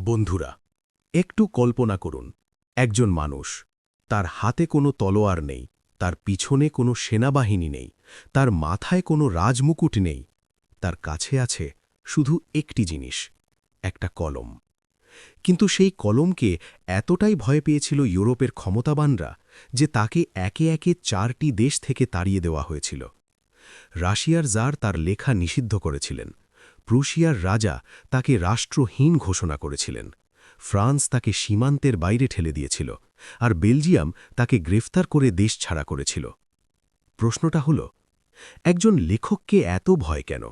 বন্ধুরা, একটু কল্পনা করুন, একজন মানুষ, তার হাতে কোনো তলোয়ার নেই, তার পিছনে কোনো সেনাবাহিনী নেই, তার মাথায় কোনো রাজমুকুট নেই, তার কাছে আছে শুধু একটি জিনিস, একটা কলম। কিন্তু সেই কলমকে এতটাই ভয় পেয়েছিল ইউরোপের ক্ষমতাবানরা যে তাকে একে একে 4টি দেশ থেকে তাড়িয়ে দেওয়া হয়েছিল। রাশিয়ার জার তার লেখা নিষিদ্ধ করেছিলেন, প্রুশিয়ার রাজা তাকে রাষ্ট্রহীন ঘোষণা করেছিলেন, ফ্রান্স তাকে সীমান্তের বাইরে ঠেলে দিয়েছিল, আর বেলজিয়াম তাকে গ্রেফতার করে দেশ ছাড়া করেছিল। প্রশ্নটা হল, একজন লেখককে এত ভয় কেন?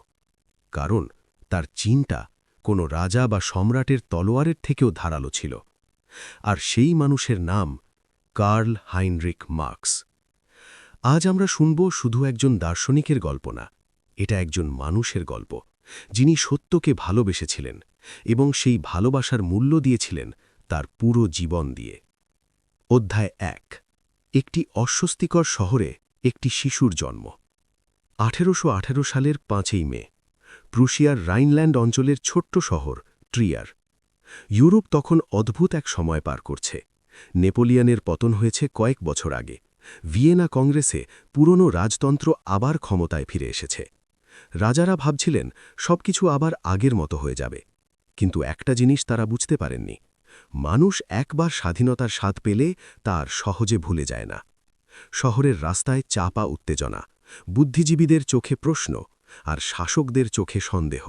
কারণ তার চিন্তা কোনো রাজা বা সম্রাটের তলোয়ারের থেকেও ধারালো ছিল। আর সেই মানুষের নাম কার্ল হাইনরিখ মার্কস। আজ আমরা শুনব শুধু একজন দার্শনিকের গল্প না, এটা একজন মানুষের গল্প, যিনি সত্যকে ভালোবেসেছিলেন এবং সেই ভালোবাসার মূল্য দিয়েছিলেন তার পুরো জীবন দিয়ে। অধ্যায় 1। একটি অস্বস্তিকর শহরে একটি শিশুর জন্ম। 1818 সালের 5ই মে, প্রুশিয়ার রাইনল্যান্ড অঞ্চলের ছোট্ট শহর ট্রিয়ার। ইউরোপ তখন অদ্ভুত এক সময় পার করছে। নেপোলিয়নের পতন হয়েছে কয়েক বছর আগে। ভিয়েনা কংগ্রেসে পুরনো রাজতন্ত্র আবার ক্ষমতায় ফিরে এসেছে। রাজারা ভাবছিলেন সবকিছু আবার আগের মতো হয়ে যাবে। কিন্তু একটা জিনিস তারা বুঝতে পারেননি, মানুষ একবার স্বাধীনতার স্বাদ পেলে তার সহজে ভুলে যায় না। শহরের রাস্তায় চাপা উত্তেজনা, বুদ্ধিজীবীদের চোখে প্রশ্ন, আর শাসকদের চোখে সন্দেহ।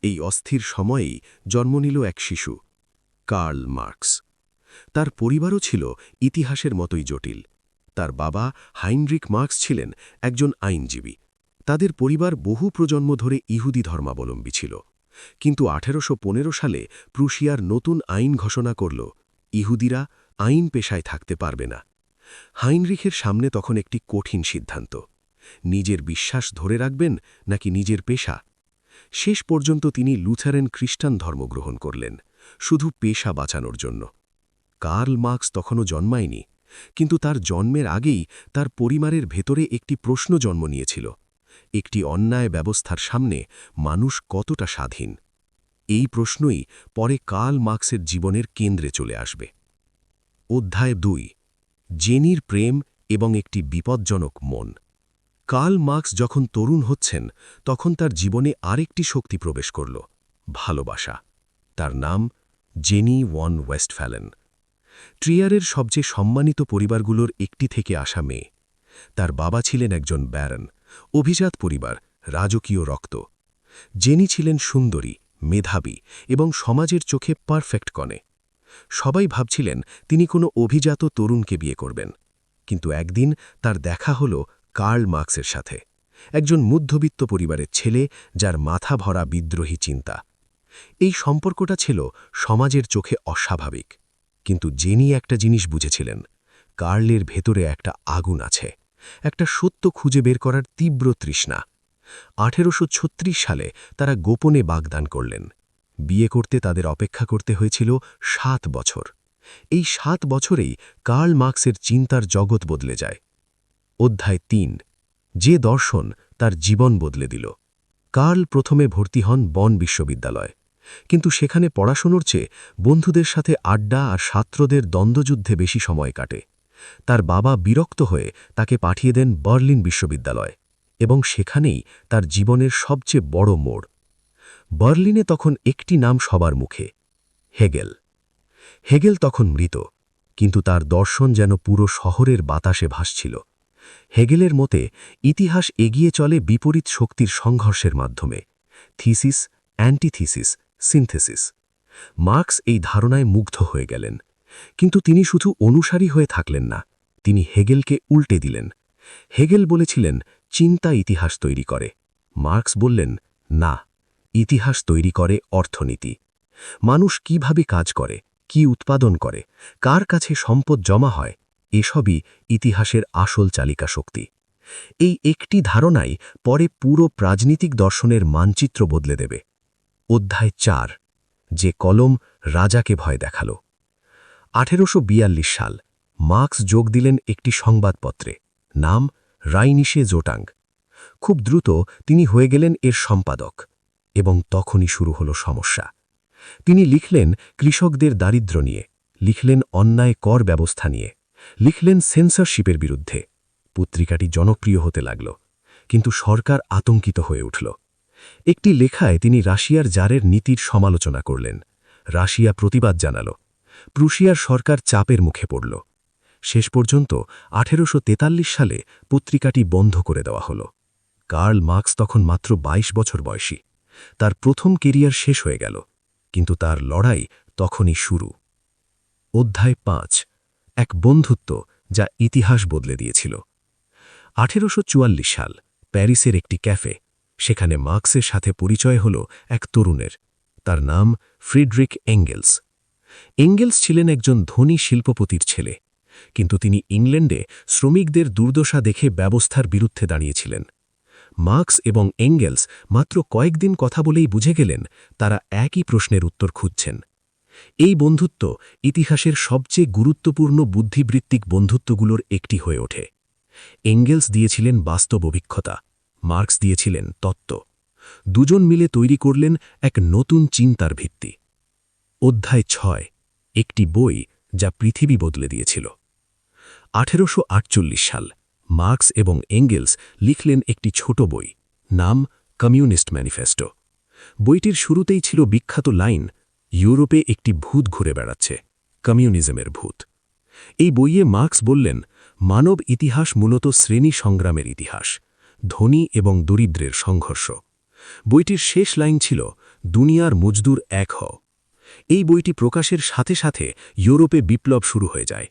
এই অস্থির সময়েই জন্ম নিল এক শিশু, কার্ল মার্কস। তার পরিবারও ছিল ইতিহাসের মতোই জটিল। তার বাবা হাইনরিখ মার্কস ছিলেন একজন আইনজীবী। তাদের পরিবার বহু প্রজন্ম ধরে ইহুদি ধর্মাবলম্বী ছিল। কিন্তু 1815 সালে প্রুশিয়ার নতুন আইন ঘোষণা করল, ইহুদিরা আইন পেশায় থাকতে পারবে না। হাইনরিখের সামনে তখন একটি কঠিন সিদ্ধান্ত, নিজের বিশ্বাস ধরে রাখবেন নাকি নিজের পেশা। শেষ পর্যন্ত তিনি লুথারেন খ্রিস্টান ধর্ম গ্রহণ করলেন, শুধু পেশা বাঁচানোর জন্য। কার্ল মার্কস তখনও জন্মায়নি, কিন্তু তার জন্মের আগেই তার পরিবারের ভেতরে একটি প্রশ্ন জন্ম নিয়েছিল, একটি অন্যায় ব্যবস্থার সামনে মানুষ কতটা স্বাধীন। এই প্রশ্নই পরে কার্ল মার্কসের জীবনের কেন্দ্রে চলে আসবে। অধ্যায় 2। জেনির প্রেম এবং একটি বিপজ্জনক মন। কার্ল মার্কস যখন তরুণ হচ্ছেন, তখন তার জীবনে আরেকটি শক্তি প্রবেশ করল, ভালোবাসা। তার নাম জেনি ওয়ান ওয়েস্টফ্যালেন। ট্রিয়ারের সবচেয়ে সম্মানিত পরিবারগুলোর একটি থেকে আসা মেয়ে। তার বাবা ছিলেন একজন ব্যারন, অভিজাত পরিবার, রাজকীয় রক্ত। জেনি ছিলেন সুন্দরী, মেধাবী এবং সমাজের চোখে পারফেক্ট কনে। সবাই ভাবছিলেন তিনি কোনো অভিজাত তরুণকে বিয়ে করবেন। কিন্তু একদিন তার দেখা হল কার্ল মার্কসের সাথে, একজন মধ্যবিত্ত পরিবারের ছেলে যার মাথা ভরা বিদ্রোহী চিন্তা। এই সম্পর্কটা ছিল সমাজের চোখে অস্বাভাবিক, কিন্তু জেনি একটা জিনিস বুঝেছিলেন, কার্লের ভেতরে একটা আগুন আছে, একটা সত্য খুঁজে বের করার তীব্র তৃষ্ণা। 1836 সালে তারা গোপনে বাগদান করলেন। বিয়ে করতে তাদের অপেক্ষা করতে হয়েছিল 7 বছর। এই 7 বছরেই কার্ল মার্কসের চিন্তার জগৎ বদলে যায়। অধ্যায় 3। যে দর্শন তার জীবন বদলে দিল। কার্ল প্রথমে ভর্তি হন বন বিশ্ববিদ্যালয়, কিন্তু সেখানে পড়াশোনার চেয়ে বন্ধুদের সাথে আড্ডা আর ছাত্রদের দ্বন্দ্বযুদ্ধে বেশি সময় কাটে। তার বাবা বিরক্ত হয়ে তাকে পাঠিয়ে দেন বার্লিন বিশ্ববিদ্যালয়, এবং সেখানেই তার জীবনের সবচেয়ে বড় মোড়। বার্লিনে তখন একটি নাম সবার মুখে, হেগেল। হেগেল তখন মৃত, কিন্তু তার দর্শন যেন পুরো শহরের বাতাসে ভাসছিল। হেগেলের মতে ইতিহাস এগিয়ে চলে বিপরীত শক্তির সংঘর্ষের মাধ্যমে, থিসিস, অ্যান্টিথিসিস, সিনথেসিস। মার্কস এই ধারণায় মুগ্ধ হয়ে গেলেন, কিন্তু তিনি শুধু অনুসারী হয়ে থাকলেন না, তিনি হেগেলকে উল্টে দিলেন। হেগেল বলেছিলেন চিন্তা ইতিহাস তৈরি করে। মার্কস বললেন, না, ইতিহাস তৈরি করে অর্থনীতি। মানুষ কিভাবে কাজ করে, কি উৎপাদন করে, কার কাছে সম্পদ জমা হয়, এসবই ইতিহাসের আসল চালিকা শক্তি। এই একটি ধারণাই পরে পুরো রাজনীতিক দর্শনের মানচিত্র বদলে দেবে। অধ্যায় 4। যে কলম রাজাকে ভয় দেখাল। 1842 সাল, মার্কস যোগ দিলেন একটি সংবাদপত্রে, নাম রাইনিশে জোটাং। খুব দ্রুত তিনি হয়ে গেলেন এর সম্পাদক, এবং তখনই শুরু হল সমস্যা। তিনি লিখলেন কৃষকদের দারিদ্র্য নিয়ে, লিখলেন অন্যায় কর ব্যবস্থা নিয়ে, লিখলেন সেন্সরশিপের বিরুদ্ধে। পত্রিকাটি জনপ্রিয় হতে লাগল, কিন্তু সরকার আতঙ্কিত হয়ে উঠল। একটি লেখায় তিনি রাশিয়ার জারের নীতির সমালোচনা করলেন। রাশিয়া প্রতিবাদ জানাল। প্রুশিয়ার সরকার চাপের মুখে পড়ল। শেষ পর্যন্ত 1843 সালে পত্রিকাটি বন্ধ করে দেওয়া হল। কার্ল মার্কস তখন মাত্র 22 বছর বয়সী। তার প্রথম কেরিয়ার শেষ হয়ে গেল, কিন্তু তার লড়াই তখনই শুরু। অধ্যায় 5, এক বন্ধুত্ব যা ইতিহাস বদলে দিয়েছিল। 1844 সাল, প্যারিসের একটি ক্যাফে। সেখানে মার্কসের সাথে পরিচয় হল এক তরুণের। তার নাম ফ্রিডরিক এঙ্গেলস। এঙ্গেলস ছিলেন একজন ধনী শিল্পপতির ছেলে, কিন্তু তিনি ইংল্যান্ডে শ্রমিকদের দুর্দশা দেখে ব্যবস্থার বিরুদ্ধে দাঁড়িয়েছিলেন। মার্কস এবং এঙ্গেলস মাত্র কয়েকদিন কথা বলেই বুঝে গেলেন তারা একই প্রশ্নের উত্তর খুঁজছেন। এই বন্ধুত্ব ইতিহাসের সবচেয়ে গুরুত্বপূর্ণ বুদ্ধিবৃত্তিক বন্ধুত্বগুলোর একটি হয়ে ওঠে। এঙ্গেলস দিয়েছিলেন বাস্তব অভিজ্ঞতা, মার্কস দিয়েছিলেন তত্ত্ব। দুজন মিলে তৈরি করলেন এক নতুন চিন্তার ভিত্তি। অধ্যায় 6, একটি বই যা পৃথিবী বদলে দিয়েছিল। 1848 সাল, মার্কস এবং এঙ্গেলস লিখলেন একটি ছোট বই, নাম কমিউনিস্ট ম্যানিফেস্টো। বইটির শুরুতেই ছিল বিখ্যাত লাইন, ইউরোপে একটি ভূত ঘুরে বেড়াচ্ছে, কমিউনিজমের ভূত। এই বইয়ে মার্কস বললেন, মানব ইতিহাস মূলত শ্রেণী সংগ্রামের ইতিহাস, ধনী এবং দরিদ্রের সংঘর্ষ। বইটির শেষ লাইন ছিল, দুনিয়ার মজদুর এক হও। এই বইটি প্রকাশের সাথে সাথে ইউরোপে বিপ্লব শুরু হয়ে যায়।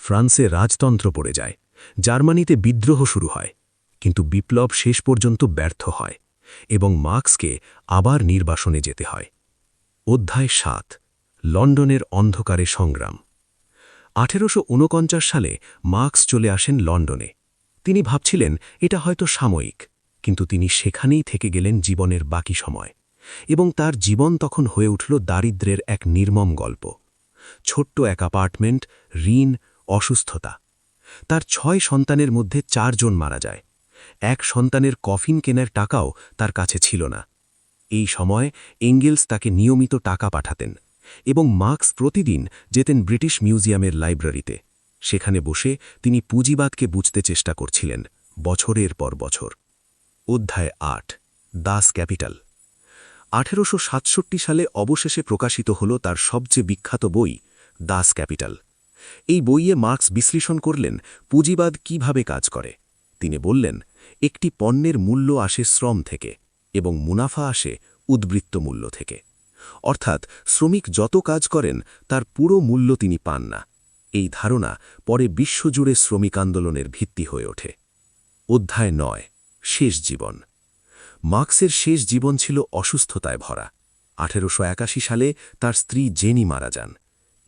ফ্রান্সে রাজতন্ত্র পড়ে যায়, জার্মানিতে বিদ্রোহ শুরু হয়, কিন্তু বিপ্লব শেষ পর্যন্ত ব্যর্থ হয় এবং মার্কসকে আবার নির্বাসনে যেতে হয়। অধ্যায় 7, লন্ডনের অন্ধকারে সংগ্রাম। 1849 সালে মার্কস চলে আসেন লন্ডনে। তিনি ভাবছিলেন এটা হয়তো সাময়িক, কিন্তু তিনি সেখানেই থেকে গেলেন জীবনের বাকি সময়, এবং তার জীবন তখন হয়ে উঠল দারিদ্র্যের এক নির্মম গল্প। ছোট্ট এক অ্যাপার্টমেন্ট, ঋণ, অসুস্থতা। তার 6 সন্তানের মধ্যে 4 জন মারা যায়। এক সন্তানের কফিন কেনার টাকাও তার কাছে ছিল না। এই সময় এঙ্গেলস তাকে নিয়মিত টাকা পাঠাতেন, এবং মার্কস প্রতিদিন যেতেন ব্রিটিশ মিউজিয়ামের লাইব্রেরিতে। সেখানে বসে তিনি পুঁজিবাদকে বুঝতে চেষ্টা করছিলেন, বছরের পর বছর। অধ্যায় 8, দাস ক্যাপিটাল। 1867 সালে অবশেষে প্রকাশিত হল তার সবচেয়ে বিখ্যাত বই, দাস ক্যাপিটাল। এই বইয়ে মার্কস বিশ্লেষণ করলেন পুঁজিবাদ কিভাবে কাজ করে। তিনি বললেন, একটি পণ্যের মূল্য আসে শ্রম থেকে এবং মুনাফা আসে উদ্বৃত্ত মূল্য থেকে। অর্থাৎ শ্রমিক যত কাজ করেন তার পুরো মূল্য তিনি পান না। এই ধারণা পরে বিশ্বজুড়ে শ্রমিক আন্দোলনের ভিত্তি হয়ে ওঠে। অধ্যায় 9, শেষ জীবন। মার্কসের শেষ জীবন ছিল অসুস্থতায় ভরা। 1881 সালে তার স্ত্রী জেনি মারা যান।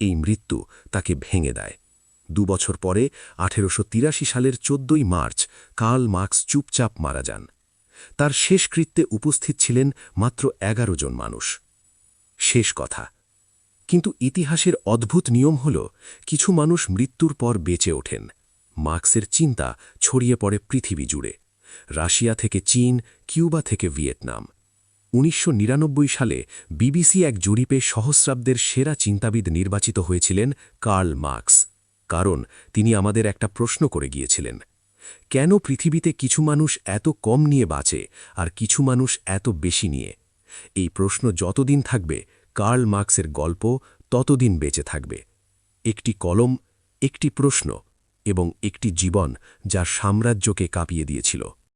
এই মৃত্যু তাকে ভেঙে দেয়। 2 বছর পরে 1883 সালের 14 মার্চ কার্ল মার্কস চুপচাপ মারা যান। তার শেষকৃত্যে উপস্থিত ছিলেন মাত্র 11 জন মানুষ। শেষ কথা। কিন্তু ইতিহাসের অদ্ভুত নিয়ম হল, কিছু মানুষ মৃত্যুর পর বেঁচে ওঠেন। মার্কসের চিন্তা ছড়িয়ে পড়ে পৃথিবী জুড়ে, রাশিয়া থেকে চীন, কিউবা থেকে ভিয়েতনাম। 1999 সালে বিবিসি এক জরিপে সহস্রাব্দের সেরা চিন্তাবিদ নির্বাচিত হয়েছিলেন কার্ল মার্কস। কারণ তিনি আমাদের একটা প্রশ্ন করে গিয়েছিলেন, কেন পৃথিবীতে কিছু মানুষ এত কম নিয়ে বাঁচে আর কিছু মানুষ এত বেশি নিয়ে? এই প্রশ্ন যতদিন থাকবে, কার্ল মার্কসের গল্প ততদিন বেঁচে থাকবে। একটি কলম, একটি প্রশ্ন এবং একটি জীবন যা সাম্রাজ্যকে কাঁপিয়ে দিয়েছিল।